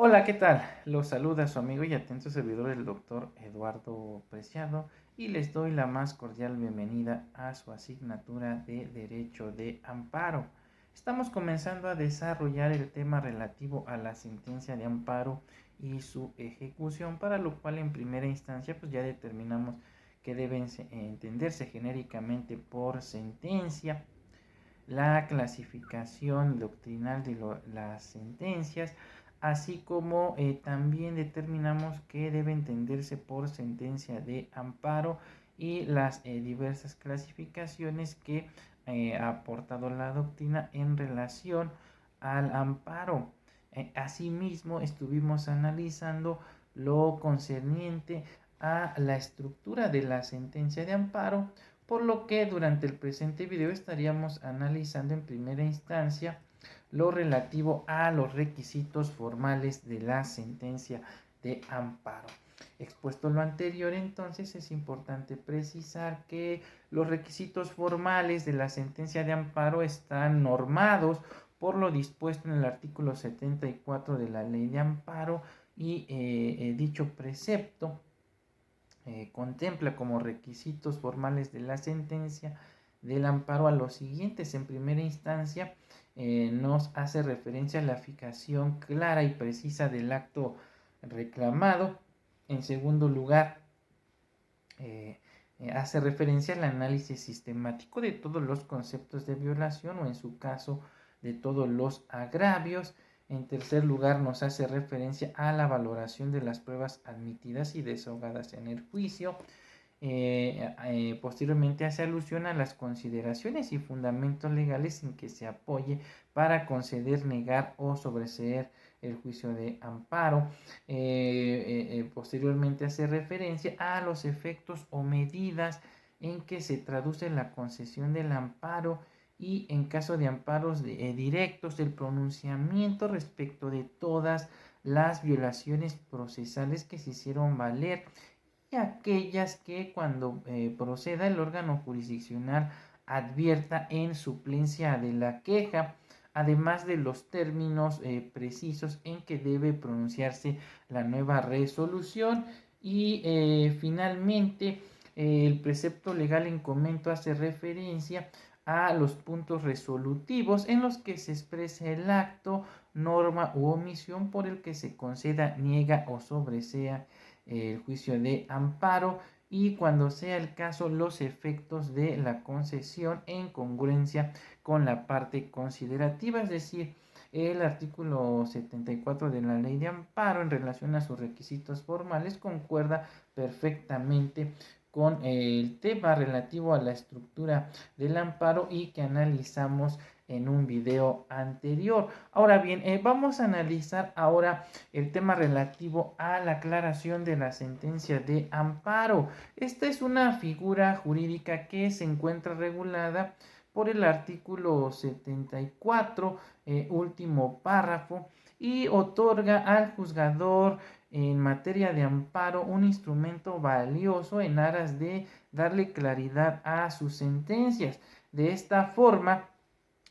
Hola, ¿qué tal? Los saluda su amigo y atento servidor, el doctor Eduardo Preciado, y les doy la más cordial bienvenida a su asignatura de Derecho de Amparo. Estamos comenzando a desarrollar el tema relativo a la sentencia de amparo y su ejecución, para lo cual en primera instancia pues ya determinamos que deben entenderse genéricamente por sentencia, la clasificación doctrinal de las sentencias, así como también determinamos que debe entenderse por sentencia de amparo y las diversas clasificaciones que ha aportado la doctrina en relación al amparo. Asimismo, estuvimos analizando lo concerniente a la estructura de la sentencia de amparo, por lo que durante el presente video estaríamos analizando en primera instancia lo relativo a los requisitos formales de la sentencia de amparo. Expuesto lo anterior, entonces es importante precisar que los requisitos formales de la sentencia de amparo están normados por lo dispuesto en el artículo 74 de la Ley de Amparo, y dicho precepto contempla como requisitos formales de la sentencia del amparo a los siguientes. En primera instancia, nos hace referencia a la fijación clara y precisa del acto reclamado. En segundo lugar, hace referencia al análisis sistemático de todos los conceptos de violación, o en su caso de todos los agravios. En tercer lugar, nos hace referencia a la valoración de las pruebas admitidas y desahogadas en el juicio. Posteriormente hace alusión a las consideraciones y fundamentos legales en que se apoye para conceder, negar o sobreseer el juicio de amparo. Posteriormente hace referencia a los efectos o medidas en que se traduce la concesión del amparo, y en caso de amparos directos, del pronunciamiento respecto de todas las violaciones procesales que se hicieron valer, y aquellas que cuando proceda el órgano jurisdiccional advierta en suplencia de la queja, además de los términos precisos en que debe pronunciarse la nueva resolución. Y finalmente, el precepto legal en comento hace referencia a los puntos resolutivos en los que se expresa el acto, norma u omisión por el que se conceda, niega o sobresea el juicio de amparo, y cuando sea el caso los efectos de la concesión en congruencia con la parte considerativa, es decir, el artículo 74 de la Ley de Amparo en relación a sus requisitos formales concuerda perfectamente con el tema relativo a la estructura del amparo y que analizamos en un video anterior. Ahora bien, vamos a analizar ahora el tema relativo a la aclaración de la sentencia de amparo. Esta es una figura jurídica que se encuentra regulada por el artículo 74, último párrafo, y otorga al juzgador en materia de amparo un instrumento valioso en aras de darle claridad a sus sentencias. De esta forma,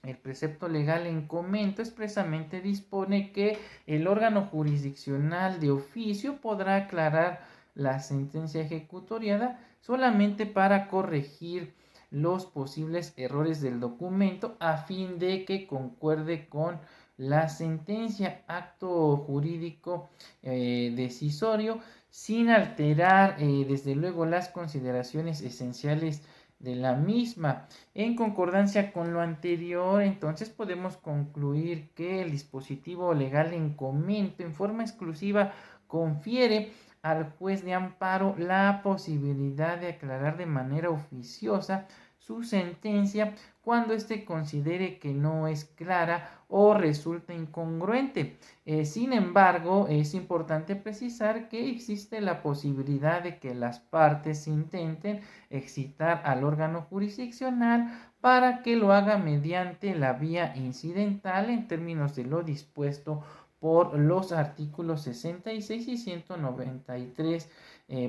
el precepto legal en comento expresamente dispone que el órgano jurisdiccional de oficio podrá aclarar la sentencia ejecutoriada solamente para corregir los posibles errores del documento, a fin de que concuerde con la sentencia, acto jurídico decisorio, sin alterar desde luego las consideraciones esenciales de la misma. En concordancia con lo anterior, entonces podemos concluir que el dispositivo legal en comento en forma exclusiva confiere al juez de amparo la posibilidad de aclarar de manera oficiosa su sentencia cuando éste considere que no es clara o resulta incongruente. Sin embargo, es importante precisar que existe la posibilidad de que las partes intenten excitar al órgano jurisdiccional para que lo haga mediante la vía incidental en términos de lo dispuesto por los artículos 66 y 193,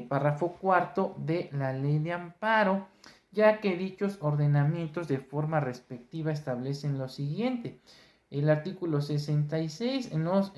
párrafo cuarto de la Ley de Amparo, ya que dichos ordenamientos de forma respectiva establecen lo siguiente. El artículo 66 nos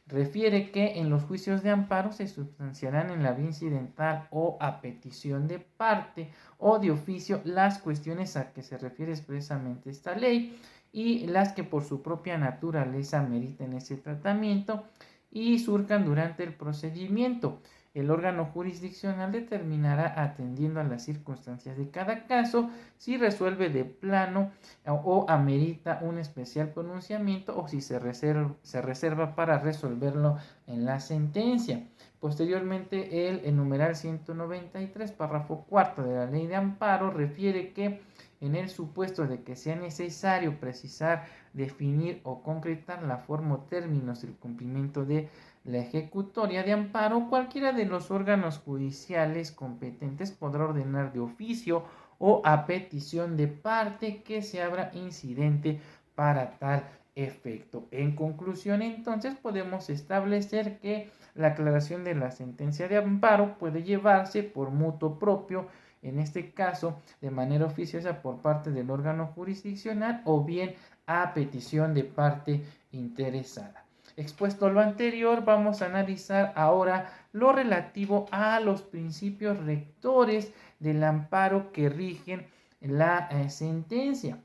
refiere que en los juicios de amparo se sustanciarán en la vía incidental o a petición de parte o de oficio las cuestiones a que se refiere expresamente esta ley y las que por su propia naturaleza meriten ese tratamiento y surcan durante el procedimiento. El órgano jurisdiccional determinará, atendiendo a las circunstancias de cada caso, si resuelve de plano o amerita un especial pronunciamiento o si se reserva para resolverlo en la sentencia. Posteriormente, el numeral 193, párrafo cuarto de la Ley de Amparo refiere que en el supuesto de que sea necesario precisar, definir o concretar la forma o términos del cumplimiento de la ejecutoria de amparo, cualquiera de los órganos judiciales competentes podrá ordenar de oficio o a petición de parte que se abra incidente para tal efecto. En conclusión, entonces, podemos establecer que la aclaración de la sentencia de amparo puede llevarse por mutuo propio, en este caso de manera oficiosa por parte del órgano jurisdiccional o bien a petición de parte interesada. Expuesto lo anterior, vamos a analizar ahora lo relativo a los principios rectores del amparo que rigen la sentencia.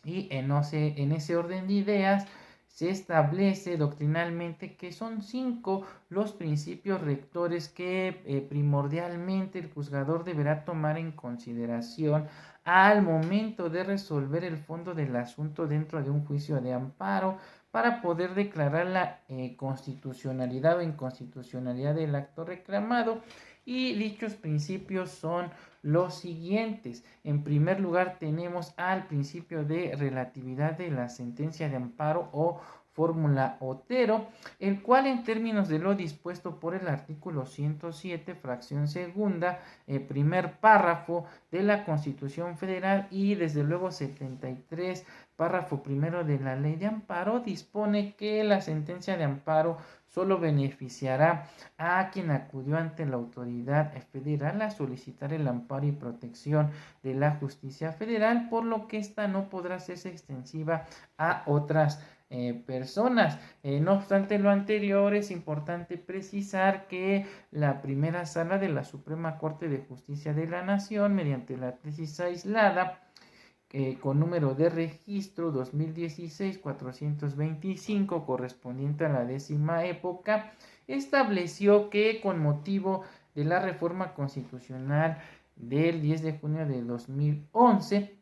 Y en ese orden de ideas se establece doctrinalmente que son 5 los principios rectores que primordialmente el juzgador deberá tomar en consideración al momento de resolver el fondo del asunto dentro de un juicio de amparo para poder declarar la constitucionalidad o inconstitucionalidad del acto reclamado. Y dichos principios son los siguientes. En primer lugar, tenemos al principio de relatividad de la sentencia de amparo o fórmula Otero, el cual en términos de lo dispuesto por el artículo 107, fracción segunda, primer párrafo de la Constitución Federal y desde luego 73, párrafo primero de la Ley de Amparo, dispone que la sentencia de amparo solo beneficiará a quien acudió ante la autoridad federal a solicitar el amparo y protección de la justicia federal, por lo que esta no podrá hacerse extensiva a otras personas. No obstante lo anterior, es importante precisar que la primera sala de la Suprema Corte de Justicia de la Nación, mediante la tesis aislada con número de registro 2016-425 correspondiente a la 10ª época, estableció que con motivo de la reforma constitucional del 10 de junio de 2011,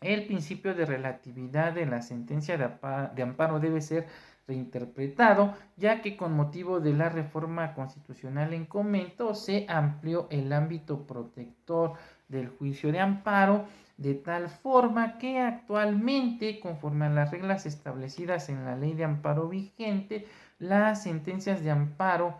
el principio de relatividad de la sentencia de amparo debe ser reinterpretado, ya que con motivo de la reforma constitucional en comento se amplió el ámbito protector del juicio de amparo, de tal forma que actualmente, conforme a las reglas establecidas en la ley de amparo vigente, las sentencias de amparo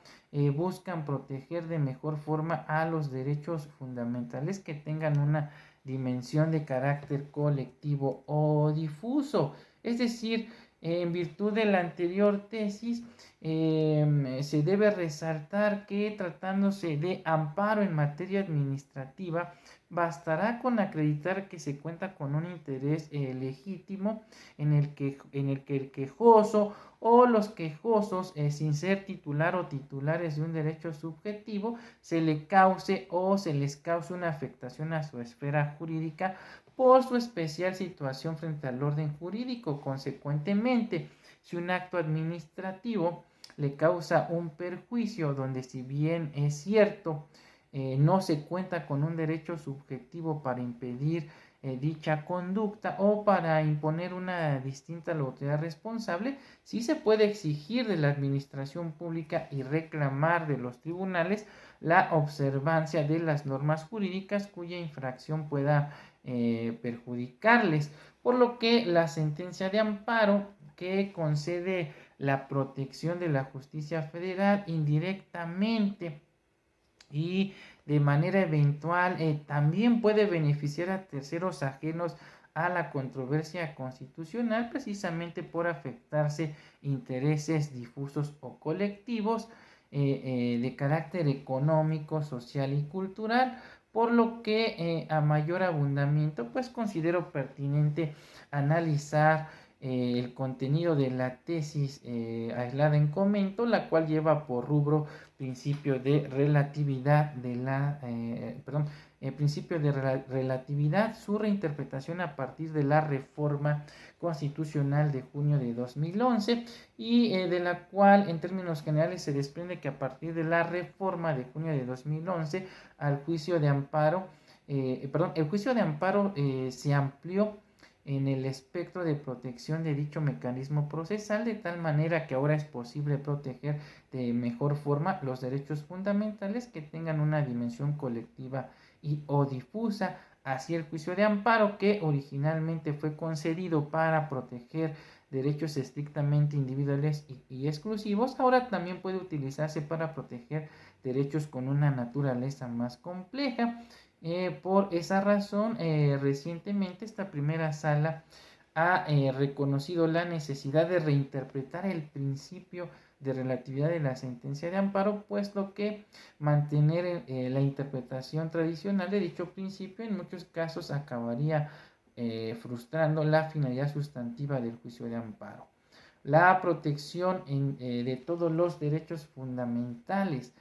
buscan proteger de mejor forma a los derechos fundamentales que tengan una dimensión de carácter colectivo o difuso. Es decir, en virtud de la anterior tesis, se debe resaltar que tratándose de amparo en materia administrativa, bastará con acreditar que se cuenta con un interés legítimo en el que el quejoso o los quejosos, sin ser titular o titulares de un derecho subjetivo, se le cause o se les cause una afectación a su esfera jurídica por su especial situación frente al orden jurídico. Consecuentemente, si un acto administrativo le causa un perjuicio donde, si bien es cierto, no se cuenta con un derecho subjetivo para impedir dicha conducta o para imponer una distinta a la autoridad responsable, sí se puede exigir de la administración pública y reclamar de los tribunales la observancia de las normas jurídicas cuya infracción pueda perjudicarles, por lo que la sentencia de amparo que concede la protección de la justicia federal indirectamente y de manera eventual también puede beneficiar a terceros ajenos a la controversia constitucional, precisamente por afectarse intereses difusos o colectivos de carácter económico, social y cultural, por lo que a mayor abundamiento pues considero pertinente analizar el contenido de la tesis aislada en comento, la cual lleva por rubro principio de relatividad de la, principio de relatividad, su reinterpretación a partir de la reforma constitucional de junio de 2011 y de la cual en términos generales se desprende que a partir de la reforma de junio de 2011 al juicio de amparo, el juicio de amparo se amplió en el espectro de protección de dicho mecanismo procesal, de tal manera que ahora es posible proteger de mejor forma los derechos fundamentales que tengan una dimensión colectiva y o difusa. Así el juicio de amparo, que originalmente fue concedido para proteger derechos estrictamente individuales y exclusivos, ahora también puede utilizarse para proteger derechos con una naturaleza más compleja. Por esa razón, recientemente esta primera sala ha reconocido la necesidad de reinterpretar el principio de relatividad de la sentencia de amparo, puesto que mantener la interpretación tradicional de dicho principio en muchos casos acabaría frustrando la finalidad sustantiva del juicio de amparo. La protección de todos los derechos fundamentales.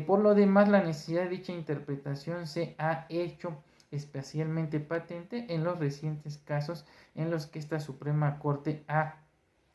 Por lo demás, la necesidad de dicha interpretación se ha hecho especialmente patente en los recientes casos en los que esta Suprema Corte ha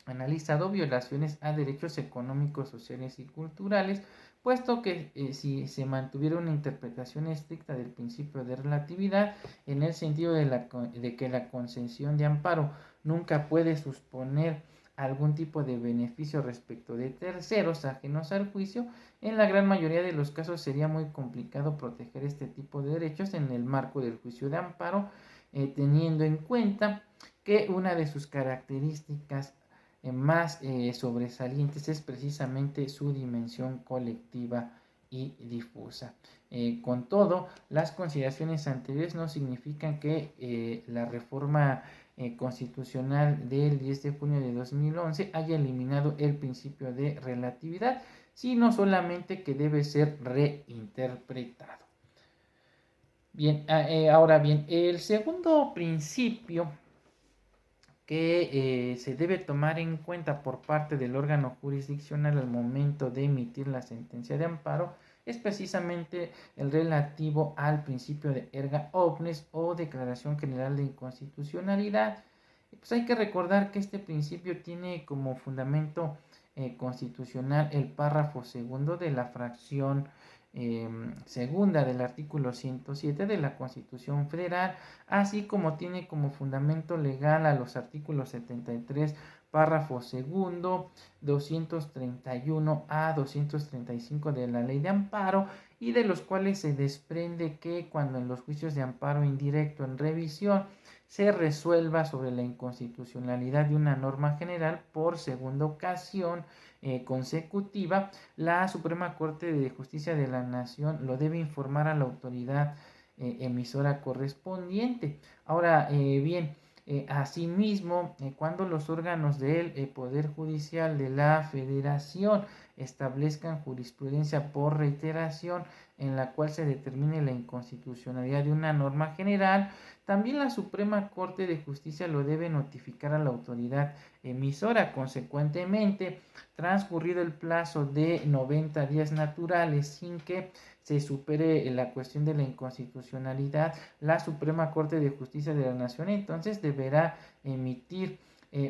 analizado violaciones a derechos económicos, sociales y culturales, puesto que si se mantuviera una interpretación estricta del principio de relatividad, en el sentido de que la concesión de amparo nunca puede suponer algún tipo de beneficio respecto de terceros ajenos al juicio, en la gran mayoría de los casos sería muy complicado proteger este tipo de derechos en el marco del juicio de amparo, teniendo en cuenta que una de sus características más sobresalientes es precisamente su dimensión colectiva y difusa. Con todo, las consideraciones anteriores no significan que la reforma constitucional del 10 de junio de 2011 haya eliminado el principio de relatividad, sino solamente que debe ser reinterpretado. Bien, ahora bien, el segundo principio que se debe tomar en cuenta por parte del órgano jurisdiccional al momento de emitir la sentencia de amparo es precisamente el relativo al principio de erga omnes o declaración general de inconstitucionalidad. Pues hay que recordar que este principio tiene como fundamento constitucional el párrafo segundo de la fracción segunda del artículo 107 de la Constitución Federal, así como tiene como fundamento legal a los artículos 73, párrafo segundo, 231 a 235 de la Ley de Amparo, y de los cuales se desprende que cuando en los juicios de amparo indirecto en revisión se resuelva sobre la inconstitucionalidad de una norma general por segunda ocasión consecutiva, la Suprema Corte de Justicia de la Nación lo debe informar a la autoridad emisora correspondiente. Ahora bien, asimismo, cuando los órganos del Poder Judicial de la Federación establezcan jurisprudencia por reiteración en la cual se determine la inconstitucionalidad de una norma general, también la Suprema Corte de Justicia lo debe notificar a la autoridad emisora. Consecuentemente, transcurrido el plazo de 90 días naturales sin que se supere la cuestión de la inconstitucionalidad, la Suprema Corte de Justicia de la Nación entonces deberá emitir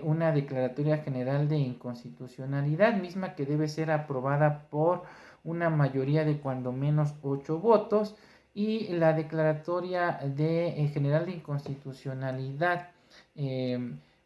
una declaratoria general de inconstitucionalidad, misma que debe ser aprobada por una mayoría de cuando menos 8 votos, y la declaratoria general de inconstitucionalidad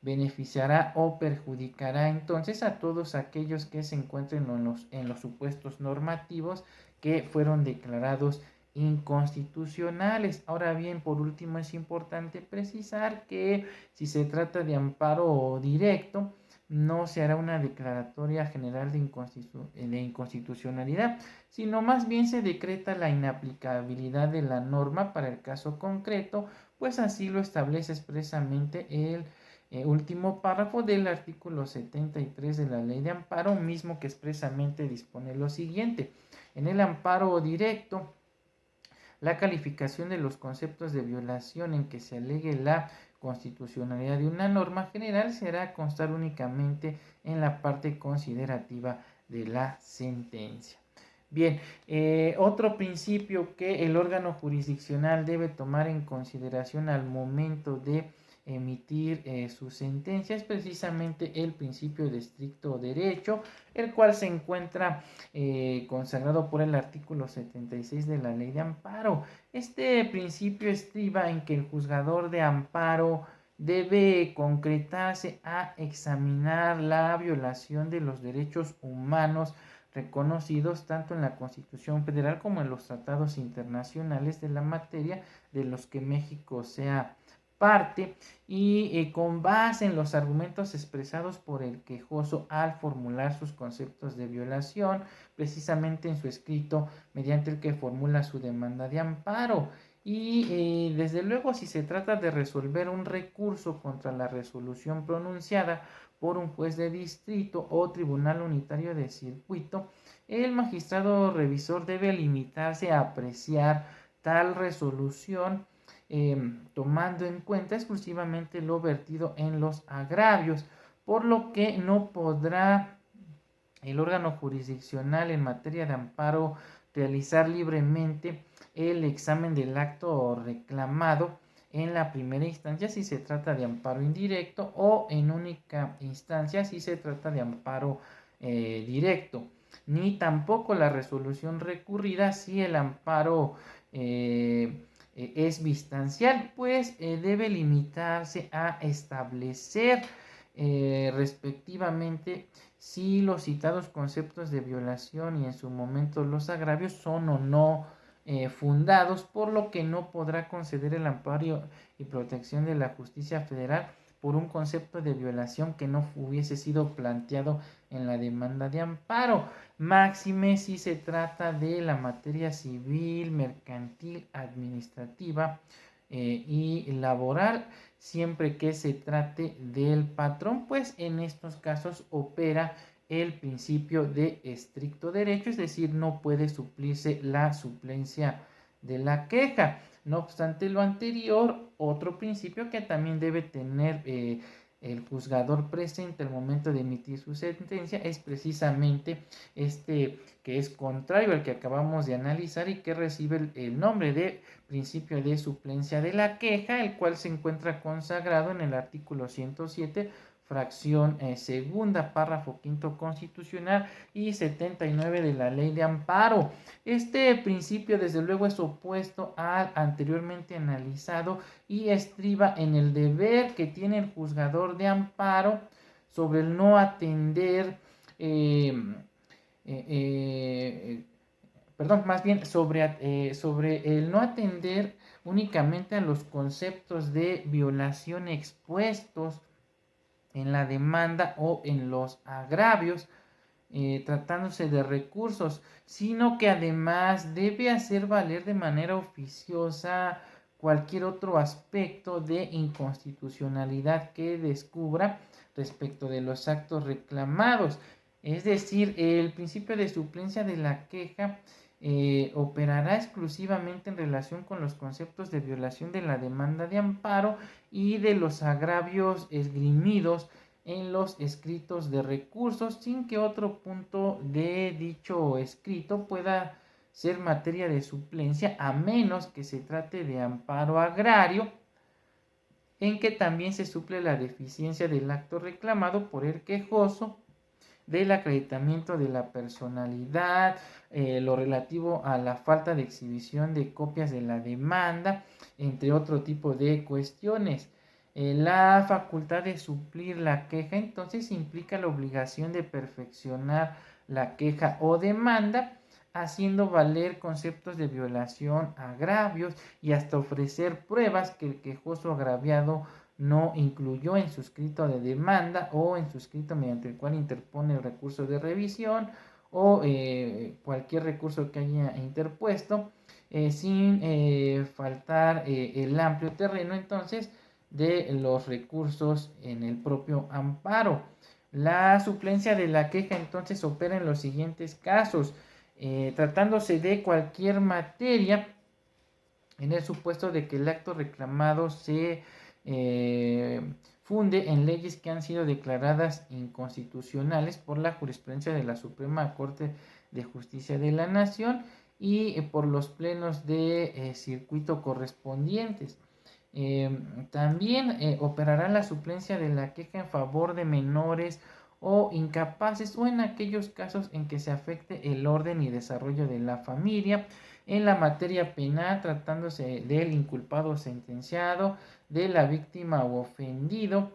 beneficiará o perjudicará entonces a todos aquellos que se encuentren en los supuestos normativos que fueron declarados inconstitucionales. Ahora bien, por último, es importante precisar que si se trata de amparo directo, no se hará una declaratoria general de inconstitucionalidad, sino más bien se decreta la inaplicabilidad de la norma para el caso concreto, pues así lo establece expresamente el último párrafo del artículo 73 de la Ley de Amparo, mismo que expresamente dispone lo siguiente: en el amparo directo, La calificación de los conceptos de violación en que se alegue la constitucionalidad de una norma general será constar únicamente en la parte considerativa de la sentencia. Bien, otro principio que el órgano jurisdiccional debe tomar en consideración al momento de emitir su sentencia es precisamente el principio de estricto derecho, el cual se encuentra consagrado por el artículo 76 de la Ley de Amparo. Este principio estriba en que el juzgador de amparo debe concretarse a examinar la violación de los derechos humanos reconocidos tanto en la Constitución Federal como en los tratados internacionales de la materia de los que México sea parte y con base en los argumentos expresados por el quejoso al formular sus conceptos de violación, precisamente en su escrito mediante el que formula su demanda de amparo. Y desde luego, si se trata de resolver un recurso contra la resolución pronunciada por un juez de distrito o tribunal unitario de circuito, el magistrado revisor debe limitarse a apreciar tal resolución tomando en cuenta exclusivamente lo vertido en los agravios, por lo que no podrá el órgano jurisdiccional en materia de amparo realizar libremente el examen del acto reclamado en la primera instancia si se trata de amparo indirecto o en única instancia si se trata de amparo directo, ni tampoco la resolución recurrida si el amparo es vistancial, pues debe limitarse a establecer respectivamente si los citados conceptos de violación y en su momento los agravios son o no fundados, por lo que no podrá conceder el amparo y protección de la justicia federal por un concepto de violación que no hubiese sido planteado en la demanda de amparo. Máxime si se trata de la materia civil, mercantil, administrativa y laboral, siempre que se trate del patrón, pues en estos casos opera el principio de estricto derecho, es decir, no puede suplirse la suplencia de la queja. No obstante lo anterior, otro principio que también debe tener el juzgador presente al momento de emitir su sentencia es precisamente este que es contrario al que acabamos de analizar y que recibe el nombre de principio de suplencia de la queja, el cual se encuentra consagrado en el artículo 107, fracción segunda, párrafo quinto constitucional y 79 de la Ley de Amparo. Este principio desde luego es opuesto al anteriormente analizado y estriba en el deber que tiene el juzgador de amparo sobre el no atender más bien sobre el no atender únicamente a los conceptos de violación expuestos en la demanda o en los agravios, tratándose de recursos, sino que además debe hacer valer de manera oficiosa cualquier otro aspecto de inconstitucionalidad que descubra respecto de los actos reclamados. Es decir, el principio de suplencia de la queja operará exclusivamente en relación con los conceptos de violación de la demanda de amparo y de los agravios esgrimidos en los escritos de recursos, sin que otro punto de dicho escrito pueda ser materia de suplencia, a menos que se trate de amparo agrario, en que también se suple la deficiencia del acto reclamado por el quejoso, del acreditamiento de la personalidad, lo relativo a la falta de exhibición de copias de la demanda, entre otro tipo de cuestiones. La facultad de suplir la queja entonces implica la obligación de perfeccionar la queja o demanda, haciendo valer conceptos de violación, agravios y hasta ofrecer pruebas que el quejoso agraviado no incluyó en su escrito de demanda o en su escrito mediante el cual interpone el recurso de revisión o cualquier recurso que haya interpuesto, sin faltar el amplio terreno entonces de los recursos en el propio amparo. La suplencia de la queja entonces opera en los siguientes casos, tratándose de cualquier materia en el supuesto de que el acto reclamado se eh, funde en leyes que han sido declaradas inconstitucionales por la jurisprudencia de la Suprema Corte de Justicia de la Nación y por los plenos de circuito correspondientes. También operará la suplencia de la queja en favor de menores o incapaces o en aquellos casos en que se afecte el orden y desarrollo de la familia en la materia penal, tratándose del inculpado o sentenciado, de la víctima o ofendido,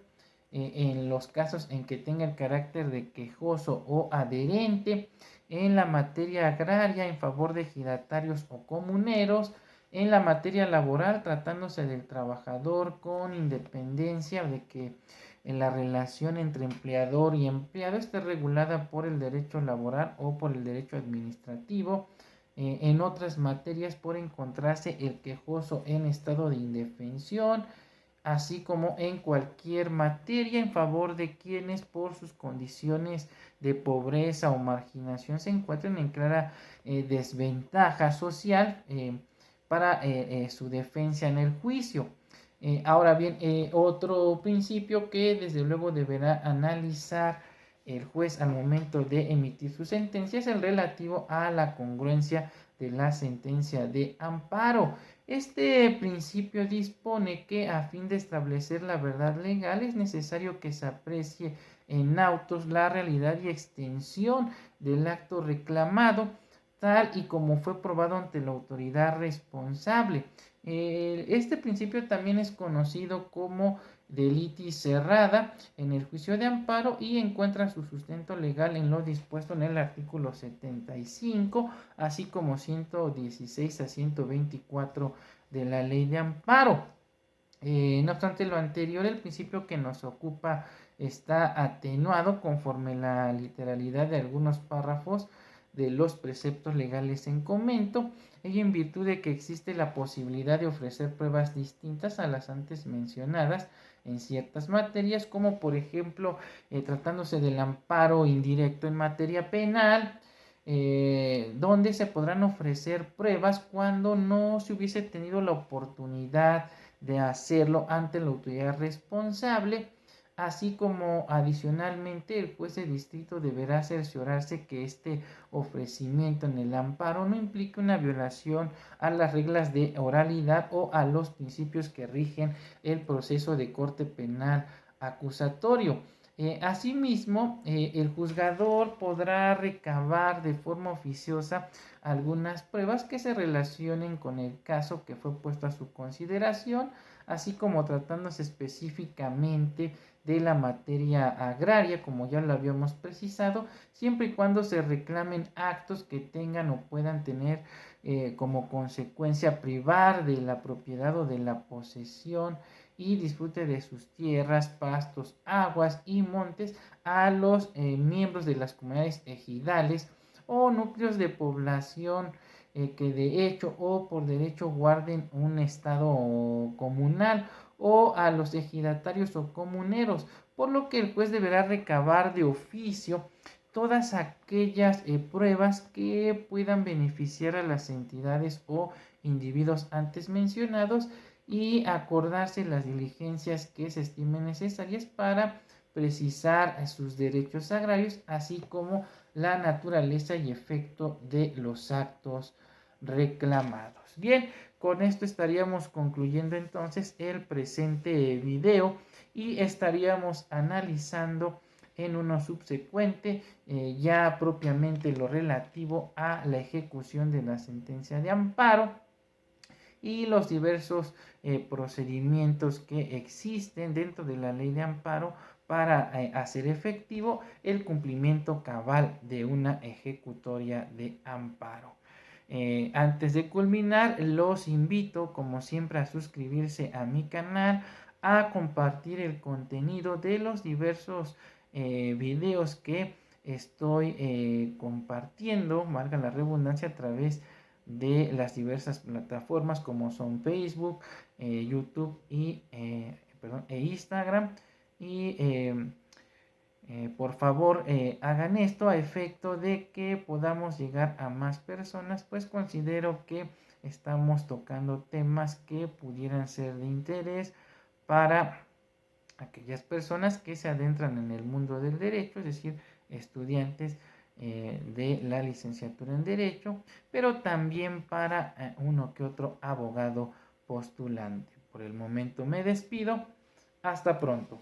en los casos en que tenga el carácter de quejoso o adherente, en la materia agraria en favor de ejidatarios o comuneros, en la materia laboral tratándose del trabajador con independencia de que en la relación entre empleador y empleado esté regulada por el derecho laboral o por el derecho administrativo, en otras materias por encontrarse el quejoso en estado de indefensión, así como en cualquier materia en favor de quienes por sus condiciones de pobreza o marginación se encuentren en clara desventaja social para su defensa en el juicio. Ahora bien, otro principio que desde luego deberá analizar el juez al momento de emitir su sentencia es el relativo a la congruencia de la sentencia de amparo. Este principio dispone que a fin de establecer la verdad legal es necesario que se aprecie en autos la realidad y extensión del acto reclamado, tal y como fue probado ante la autoridad responsable. Este principio también es conocido como de litis cerrada en el juicio de amparo y encuentra su sustento legal en lo dispuesto en el artículo 75, así como 116 a 124 de la ley de amparo. No obstante lo anterior, el principio que nos ocupa está atenuado conforme la literalidad de algunos párrafos de los preceptos legales en comento, ello en virtud de que existe la posibilidad de ofrecer pruebas distintas a las antes mencionadas en ciertas materias, como por ejemplo tratándose del amparo indirecto en materia penal, donde se podrán ofrecer pruebas cuando no se hubiese tenido la oportunidad de hacerlo ante la autoridad responsable, así como adicionalmente el juez de distrito deberá cerciorarse que este ofrecimiento en el amparo no implique una violación a las reglas de oralidad o a los principios que rigen el proceso de corte penal acusatorio. Asimismo, el juzgador podrá recabar de forma oficiosa algunas pruebas que se relacionen con el caso que fue puesto a su consideración, así como tratándose específicamente de la materia agraria, como ya lo habíamos precisado, siempre y cuando se reclamen actos que tengan o puedan tener como consecuencia privar de la propiedad o de la posesión y disfrute de sus tierras, pastos, aguas y montes a los miembros de las comunidades ejidales o núcleos de población que de hecho o por derecho guarden un estado comunal o a los ejidatarios o comuneros, por lo que el juez deberá recabar de oficio todas aquellas pruebas que puedan beneficiar a las entidades o individuos antes mencionados y acordarse las diligencias que se estimen necesarias para precisar sus derechos agrarios, así como la naturaleza y efecto de los actos reclamados. Bien, con esto estaríamos concluyendo entonces el presente video y estaríamos analizando en uno subsecuente ya propiamente lo relativo a la ejecución de la sentencia de amparo y los diversos procedimientos que existen dentro de la ley de amparo para hacer efectivo el cumplimiento cabal de una ejecutoria de amparo. Antes de culminar, los invito, como siempre, a suscribirse a mi canal, a compartir el contenido de los diversos videos que estoy compartiendo, valga la redundancia, a través de las diversas plataformas como son Facebook, YouTube e Instagram. Y por favor hagan esto a efecto de que podamos llegar a más personas, pues considero que estamos tocando temas que pudieran ser de interés para aquellas personas que se adentran en el mundo del derecho, es decir, estudiantes de la licenciatura en Derecho, pero también para uno que otro abogado postulante. Por el momento me despido. Hasta pronto.